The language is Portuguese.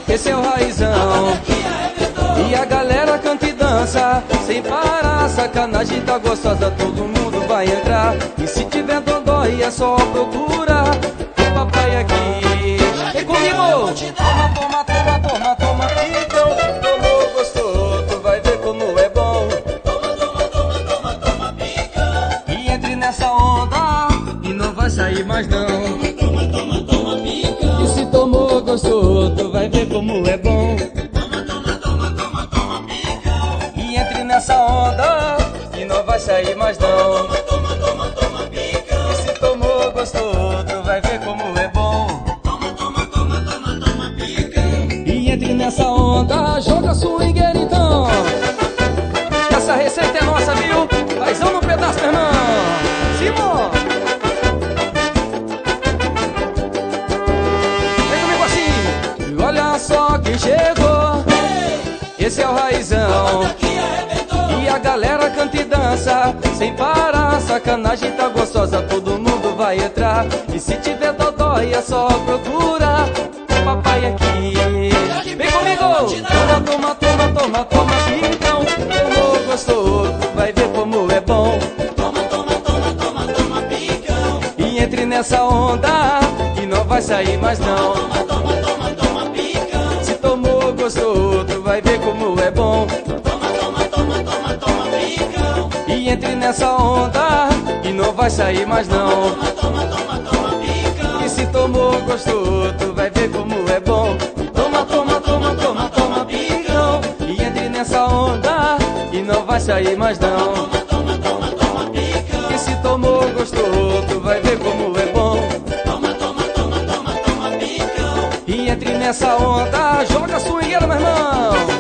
esse é o Raizão. E a galera canta e dança sem parar, sacanagem tá gostosa, todo mundo vai entrar. E se tiver dodói é só procurar o papai aqui. Vem comigo! Toma, toma, toma, toma, toma, então. Tomou, gostou, tu vai ver como é bom. Toma, toma, toma, toma, toma, pica. E entre nessa onda e não vai sair mais não. Toma, toma, toma, pica. E se tomou, gostou, tu vai ver como é bom. Toma, toma, toma, toma, toma, pica. E entre nessa onda e não vai sair mais não. Toma, toma, toma, toma, pica. E se tomou, gostou, tu vai ver como é bom. Toma, toma, toma, toma, toma, pica. E entre nessa onda, joga swingueira então. Essa receita é nossa, viu? Raizão no pedaço, meu irmão. Simão! Vem comigo assim. E olha só quem chegou. Esse é o Raizão. E a galera canta e dança sem parar, sacanagem tá gostosa, todo mundo vai entrar. E se tiver dodói é só procurar o papai aqui. Vem comigo! Toma, toma, toma, toma, toma, então. Tomou, gostou, vai ver como é bom. Toma, toma, toma, toma, toma, pica. E entre nessa onda e não vai sair mais não. Toma, toma, toma, toma, pica. Se tomou, gostou, tu vai ver como é bom. Toma, toma, toma, toma, toma, pica. E entre nessa onda e não vai sair mais não. Toma, toma, toma, toma, pica. E se tomou, gostou, tu vai ver como é bom. Toma, toma, toma, toma, toma, picão. E entre nessa onda e não vai sair mais não. Toma, toma, toma, toma, pica. E se tomou, gostou, tu vai ver como é bom. Toma, toma, toma, toma, toma, pica. E entre nessa onda, joga swingueira, meu irmão.